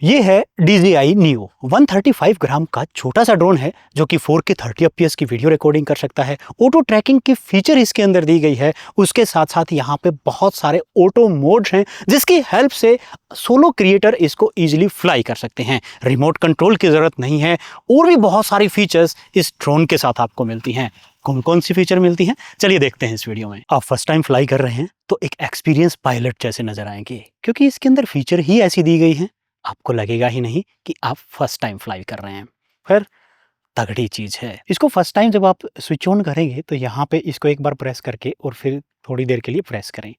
ये है DJI Neo 135 ग्राम का छोटा सा ड्रोन है जो कि 4K 30 fps की वीडियो रिकॉर्डिंग कर सकता है। ऑटो ट्रैकिंग की फीचर इसके अंदर दी गई है। उसके साथ साथ यहाँ पे बहुत सारे ऑटो मोड्स हैं जिसकी हेल्प से सोलो क्रिएटर इसको इजीली फ्लाई कर सकते हैं। रिमोट कंट्रोल की ज़रूरत नहीं है और भी बहुत सारी फीचर्स इस ड्रोन के साथ आपको मिलती हैं। कौन कौन सी फीचर मिलती हैं चलिए देखते हैं इस वीडियो में। आप फर्स्ट टाइम फ्लाई कर रहे हैं तो एक एक्सपीरियंस पायलट जैसे नजर आएंगे क्योंकि इसके अंदर फीचर ही ऐसी दी गई है, आपको लगेगा ही नहीं कि आप फर्स्ट टाइम फ्लाई कर रहे हैं। फिर तगड़ी चीज़ है। इसको फर्स्ट टाइम जब आप स्विच ऑन करेंगे तो यहाँ पे इसको एक बार प्रेस करके और फिर थोड़ी देर के लिए प्रेस करें।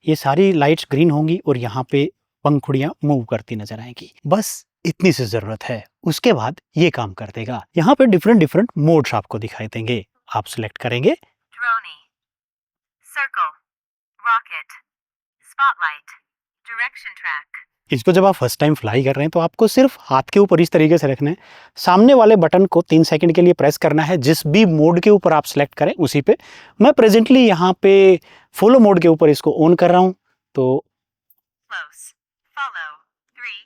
ये सारी लाइट्स ग्रीन होंगी और यहाँ पे पंखुड़ियाँ मूव करती नजर आएंगी। बस इतनी सी ज़रूरत है, उसके बाद ये काम कर देगा। यहाँ पे डिफरेंट मोड्स आपको दिखाई देंगे। आप सिलेक्ट करेंगे Drone, Circle, Rocket, Spotlight, Direction Track. इसको जब आप फर्स्ट टाइम फ्लाई कर रहे हैं तो आपको सिर्फ हाथ के ऊपर इस तरीके से रखना है। सामने वाले बटन को 3 सेकंड के लिए प्रेस करना है। जिस भी मोड के ऊपर आप सिलेक्ट करें उसी पे। मैं प्रेजेंटली यहाँ पे फॉलो मोड के ऊपर इसको ऑन कर रहा हूँ तो Close, follow, 3,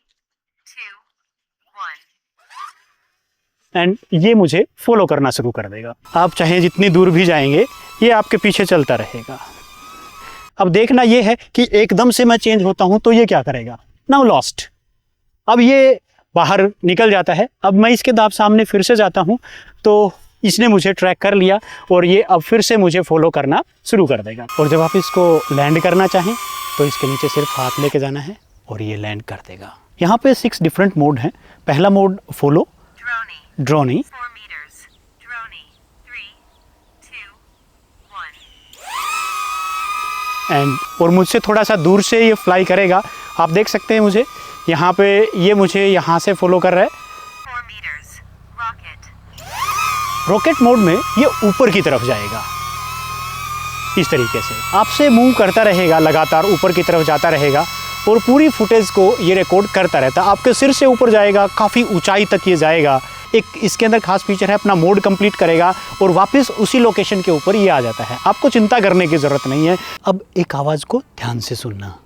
2, 1. एंड ये मुझे फॉलो करना शुरू कर देगा। आप चाहे जितनी दूर भी जाएंगे ये आपके पीछे चलता रहेगा। अब देखना ये है कि एकदम से मैं चेंज होता हूँ तो ये क्या करेगा। Now lost. अब ये बाहर निकल जाता है। अब मैं इसके दाब सामने फिर से जाता हूँ तो इसने मुझे ट्रैक कर लिया और ये अब फिर से मुझे फॉलो करना शुरू कर देगा। और जब आप इसको लैंड करना चाहें तो इसके नीचे सिर्फ हाथ लेके जाना है और ये लैंड कर देगा। यहाँ पे 6 डिफरेंट मोड हैं। पहला mode follow, Droney, 4 meters. Drone, 3, 2, 1. And और मुझसे थोड़ा सा दूर से ये फ्लाई करेगा। आप देख सकते हैं मुझे यहाँ पे ये मुझे यहाँ से फॉलो कर रहा है। 4 meters. Rocket. रॉकेट मोड में ये ऊपर की तरफ जाएगा। इस तरीके से आपसे मूव करता रहेगा, लगातार ऊपर की तरफ जाता रहेगा और पूरी फुटेज को ये रिकॉर्ड करता रहता है। आपके सिर से ऊपर जाएगा, काफ़ी ऊंचाई तक ये जाएगा। एक इसके अंदर खास फीचर है, अपना मोड कंप्लीट करेगा और वापस उसी लोकेशन के ऊपर ये आ जाता है। आपको चिंता करने की ज़रूरत नहीं है। अब एक आवाज़ को ध्यान से सुनना।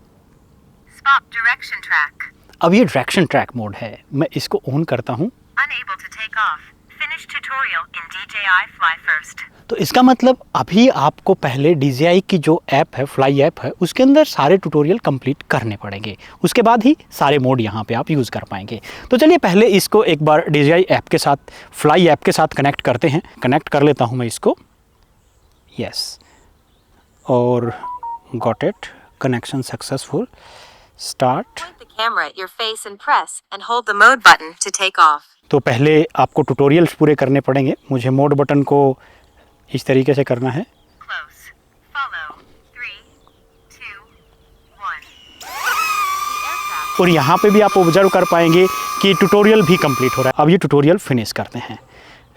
Spot Direction Track. अब ये डायरेक्शन ट्रैक मोड है। मैं इसको ऑन करता हूँ Unable to take off. Finish tutorial in DJI Fly First. तो इसका मतलब अभी आपको पहले DJI की जो ऐप है, फ्लाई ऐप है, उसके अंदर सारे ट्यूटोरियल कंप्लीट करने पड़ेंगे। उसके बाद ही सारे मोड यहाँ पे आप यूज़ कर पाएंगे। तो चलिए पहले इसको एक बार DJI ऐप के साथ, फ्लाई ऐप के साथ कनेक्ट करते हैं। कनेक्ट कर लेता हूँ मैं इसको। यस, और got it, connection successful. Start. Point the camera at your face and press and hold the mode button to take off. तो पहले आपको ट्यूटोरियल्स पूरे करने पड़ेंगे। मुझे मोड बटन को इस तरीके से करना है। Close, follow, 3, 2, 1. The aircraft. और यहाँ पे भी आप ऑब्जर्व कर पाएंगे कि ट्यूटोरियल भी कंप्लीट हो रहा है। अब ये ट्यूटोरियल फिनिश करते हैं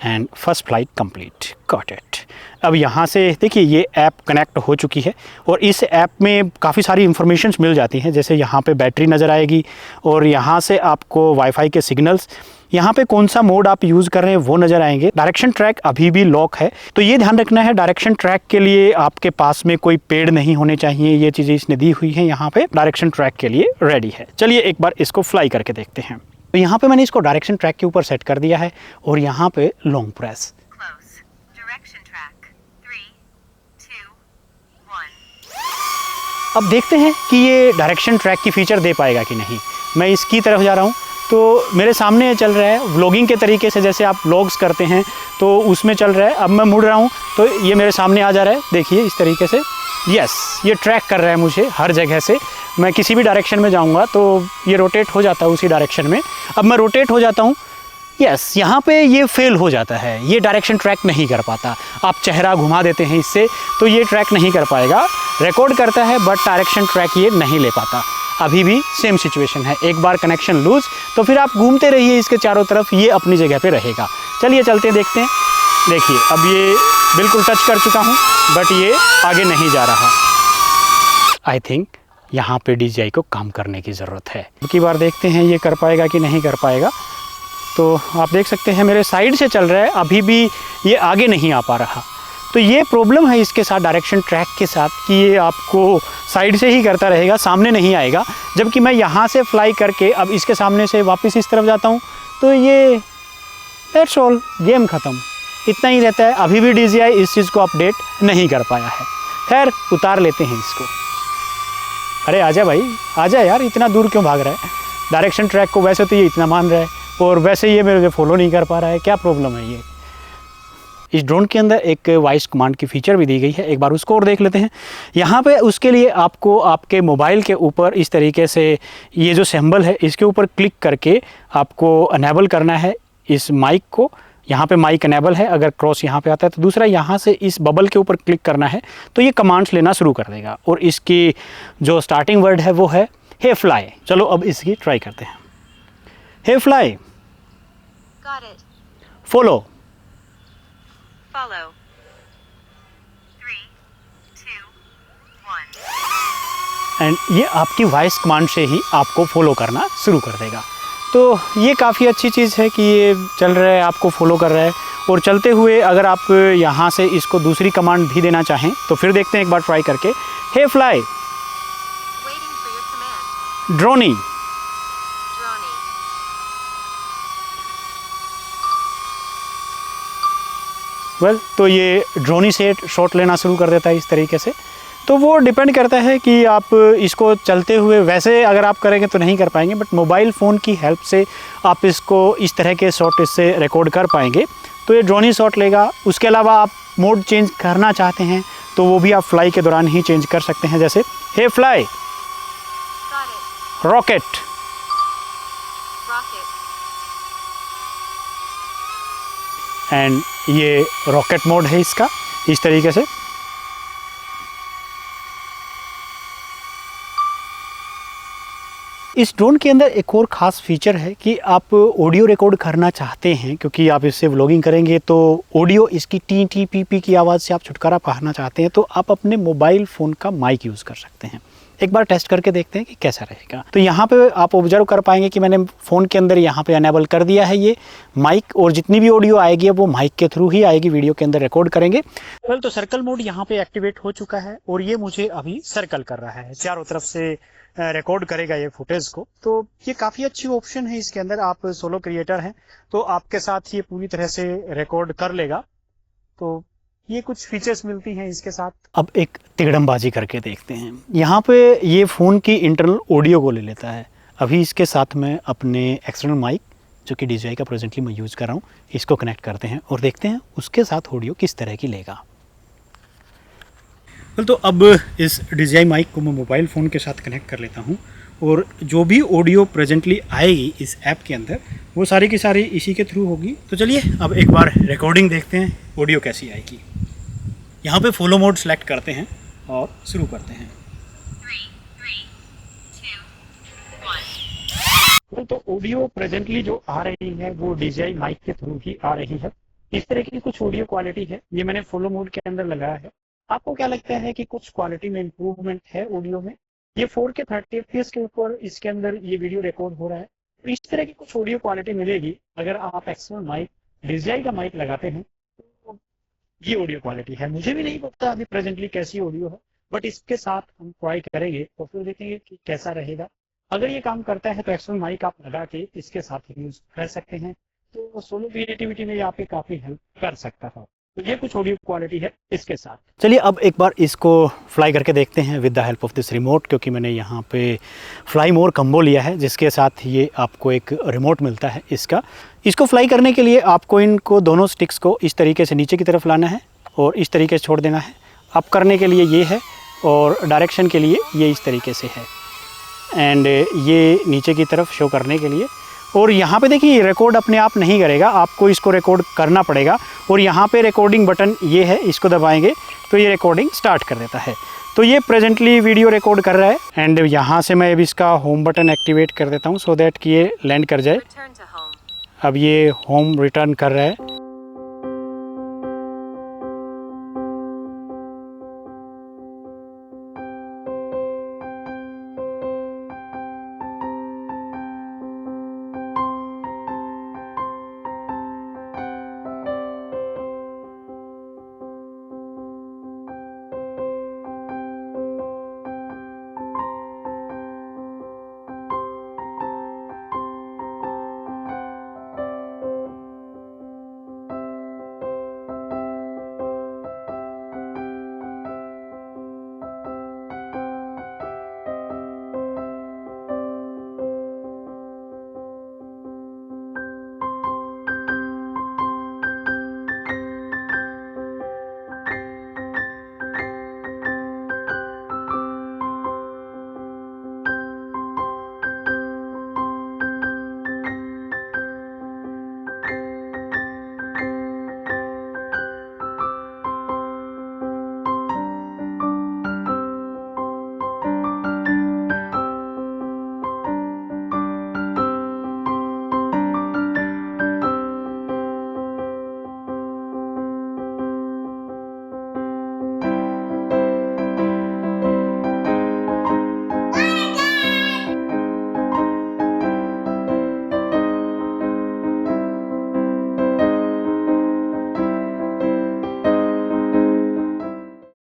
and first flight complete, got it. अब यहाँ से देखिए ये ऐप कनेक्ट हो चुकी है और इस ऐप में काफ़ी सारी इंफॉर्मेशंस मिल जाती हैं। जैसे यहाँ पे बैटरी नज़र आएगी और यहाँ से आपको वाईफाई के सिग्नल्स, यहाँ पे कौन सा मोड आप यूज़ कर रहे हैं वो नज़र आएंगे। डायरेक्शन ट्रैक अभी भी लॉक है तो ये ध्यान रखना है, डायरेक्शन ट्रैक के लिए आपके पास में कोई पेड़ नहीं होने चाहिए। ये चीज़ें इसने दी हुई हैं यहाँ पे, डायरेक्शन ट्रैक के लिए रेडी है। चलिए एक बार इसको फ्लाई करके देखते हैं। तो यहाँ पे मैंने इसको डायरेक्शन ट्रैक के ऊपर सेट कर दिया है और यहाँ पे long press. Close, Direction Track. 3, 2, 1. अब देखते हैं कि ये डायरेक्शन ट्रैक की फीचर दे पाएगा कि नहीं। मैं इसकी तरफ जा रहा हूँ तो मेरे सामने चल रहा है व्लॉगिंग के तरीके से, जैसे आप व्लॉग्स करते हैं तो उसमें चल रहा है। अब मैं मुड़ रहा हूँ तो ये मेरे सामने आ जा रहा है, देखिए इस तरीके से। यस, ये ट्रैक कर रहा है मुझे हर जगह से। मैं किसी भी डायरेक्शन में जाऊँगा तो ये रोटेट हो जाता है उसी डायरेक्शन में। अब मैं रोटेट हो जाता हूँ, यस, यहाँ पे ये फेल हो जाता है, ये डायरेक्शन ट्रैक नहीं कर पाता। आप चेहरा घुमा देते हैं इससे तो ये ट्रैक नहीं कर पाएगा। रिकॉर्ड करता है बट डायरेक्शन ट्रैक ये नहीं ले पाता। अभी भी सेम सिचुएशन है। एक बार कनेक्शन लूज तो फिर आप घूमते रहिए इसके चारों तरफ, ये अपनी जगह पे रहेगा। चलिए चलते देखते हैं। देखिए अब ये बिल्कुल टच कर चुका हूँ बट ये आगे नहीं जा रहा। आई थिंक यहाँ पे DJI को काम करने की ज़रूरत है। एक बार देखते हैं ये कर पाएगा कि नहीं कर पाएगा। तो आप देख सकते हैं मेरे साइड से चल रहा है, अभी भी ये आगे नहीं आ पा रहा। तो ये प्रॉब्लम है इसके साथ, डायरेक्शन ट्रैक के साथ, कि ये आपको साइड से ही करता रहेगा, सामने नहीं आएगा। जबकि मैं यहाँ से फ्लाई करके अब इसके सामने से वापस इस तरफ जाता हूँ तो ये दैट्स ऑल, गेम ख़त्म, इतना ही रहता है। अभी भी DJI इस चीज़ को अपडेट नहीं कर पाया है। खैर उतार लेते हैं इसको। अरे आजा भाई, आजा यार, इतना दूर क्यों भाग रहा है? डायरेक्शन ट्रैक को वैसे तो ये इतना मान रहा है और वैसे ये मेरे फॉलो नहीं कर पा रहा है, क्या प्रॉब्लम है ये? इस ड्रोन के अंदर एक वॉइस कमांड की फीचर भी दी गई है, एक बार उसको और देख लेते हैं। यहाँ पे उसके लिए आपको आपके मोबाइल के ऊपर इस तरीके से ये जो सिंबल है इसके ऊपर क्लिक करके आपको अनेबल करना है इस माइक को। यहाँ पे माइक अनेबल है, अगर क्रॉस यहाँ पे आता है तो दूसरा यहाँ से इस बबल के ऊपर क्लिक करना है तो ये कमांड्स लेना शुरू कर देगा। और इसकी जो स्टार्टिंग वर्ड है वो है हे फ्लाई। चलो अब इसकी ट्राई करते हैं। Hey fly, Got it. Follow. Follow. 3, 2, 1. And ये आपकी वॉइस कमांड से ही आपको फॉलो करना शुरू कर देगा। तो ये काफ़ी अच्छी चीज़ है कि ये चल रहा है, आपको फॉलो कर रहा है। और चलते हुए अगर आप यहाँ से इसको दूसरी कमांड भी देना चाहें तो फिर देखते हैं एक बार ट्राई करके। Hey fly, Waiting for your command. Droney. Droney. Well तो ये ड्रोनी से शॉट लेना शुरू कर देता है इस तरीके से। तो वो डिपेंड करता है कि आप इसको चलते हुए, वैसे अगर आप करेंगे तो नहीं कर पाएंगे, बट मोबाइल फ़ोन की हेल्प से आप इसको इस तरह के शॉट इससे रिकॉर्ड कर पाएंगे। तो ये ड्रोनी शॉट लेगा। उसके अलावा आप मोड चेंज करना चाहते हैं तो वो भी आप फ्लाई के दौरान ही चेंज कर सकते हैं। जैसे hey fly, Got it. Rocket. Rocket. And ये रॉकेट मोड है इसका, इस तरीके से। इस ड्रोन के अंदर एक और ख़ास फीचर है कि आप ऑडियो रिकॉर्ड करना चाहते हैं, क्योंकि आप इससे व्लॉगिंग करेंगे तो ऑडियो इसकी टी टी पी पी की आवाज़ से आप छुटकारा पाना चाहते हैं तो आप अपने मोबाइल फ़ोन का माइक यूज़ कर सकते हैं। एक बार टेस्ट करके देखते हैं कि कैसा रहेगा। तो यहाँ पे आप ऑब्जर्व कर पाएंगे कि मैंने फ़ोन के अंदर यहाँ पे अनेबल कर दिया है ये माइक, और जितनी भी ऑडियो आएगी वो माइक के थ्रू ही आएगी, वीडियो के अंदर रिकॉर्ड करेंगे। वेल तो सर्कल मोड यहाँ पे एक्टिवेट हो चुका है और ये मुझे अभी सर्कल कर रहा है, चारों तरफ से रिकॉर्ड करेगा ये फुटेज को। तो ये काफ़ी अच्छी ऑप्शन है इसके अंदर। आप सोलो क्रिएटर हैं तो आपके साथ ये पूरी तरह से रिकॉर्ड कर लेगा। तो ये कुछ फीचर्स मिलती हैं इसके साथ। अब एक तिगड़मबाजी करके देखते हैं। यहाँ पे ये फ़ोन की इंटरनल ऑडियो को ले लेता है। अभी इसके साथ में अपने एक्सटर्नल माइक जो कि DJI का प्रेजेंटली मैं यूज़ कर रहा हूँ इसको कनेक्ट करते हैं और देखते हैं उसके साथ ऑडियो किस तरह की लेगा। तो अब इस DJI माइक को मैं मोबाइल फ़ोन के साथ कनेक्ट कर लेता हूँ और जो भी ऑडियो प्रेजेंटली आएगी इस ऐप के अंदर वो सारी की सारी इसी के थ्रू होगी। तो चलिए अब एक बार रिकॉर्डिंग देखते हैं ऑडियो कैसी आएगी। यहाँ पे फॉलो मोड सेलेक्ट करते हैं और शुरू करते हैं। 3, 2, 1. तो ऑडियो प्रेजेंटली जो आ रही है वो DJI माइक के थ्रू ही आ रही है। इस तरह की कुछ ऑडियो क्वालिटी है, ये मैंने फॉलो मोड के अंदर लगाया है। आपको क्या लगता है कि कुछ क्वालिटी में इम्प्रूवमेंट है ऑडियो में? ये 4K 30 FPS के ऊपर इसके अंदर ये वीडियो रिकॉर्ड हो रहा है। तो इस तरह की कुछ ऑडियो क्वालिटी मिलेगी अगर आप एक्सटर्नल माइक DJI का माइक लगाते हैं। तो ये ऑडियो क्वालिटी है। मुझे भी नहीं पता अभी प्रेजेंटली कैसी ऑडियो है, बट इसके साथ हम ट्राई करेंगे और फिर देखेंगे कि कैसा रहेगा। अगर ये काम करता है तो एक्सटर्नल माइक आप लगा के इसके साथ यूज कर सकते हैं। तो सोलो क्रिएटिविटी में यहाँ पे काफ़ी हेल्प कर सकता है। तो ये कुछ ऑडियो क्वालिटी है इसके साथ। चलिए अब एक बार इसको फ्लाई करके देखते हैं with the help of this remote, क्योंकि मैंने यहाँ पे फ्लाई मोर कम्बो लिया है जिसके साथ ये आपको एक रिमोट मिलता है इसको फ्लाई करने के लिए आपको इनको दोनों स्टिक्स को इस तरीके से नीचे की तरफ लाना है और इस तरीके से छोड़ देना है। अप करने के लिए ये है और डायरेक्शन के लिए ये इस तरीके से है, एंड ये नीचे की तरफ शो करने के लिए। और यहाँ पे देखिए रिकॉर्ड अपने आप नहीं करेगा, आपको इसको रिकॉर्ड करना पड़ेगा। और यहाँ पे रिकॉर्डिंग बटन ये है, इसको दबाएंगे तो ये रिकॉर्डिंग स्टार्ट कर देता है। तो ये प्रेजेंटली वीडियो रिकॉर्ड कर रहा है। एंड यहाँ से मैं अब इसका होम बटन एक्टिवेट कर देता हूँ सो दैट कि ये लैंड कर जाए। Return to home. अब ये होम रिटर्न कर रहा है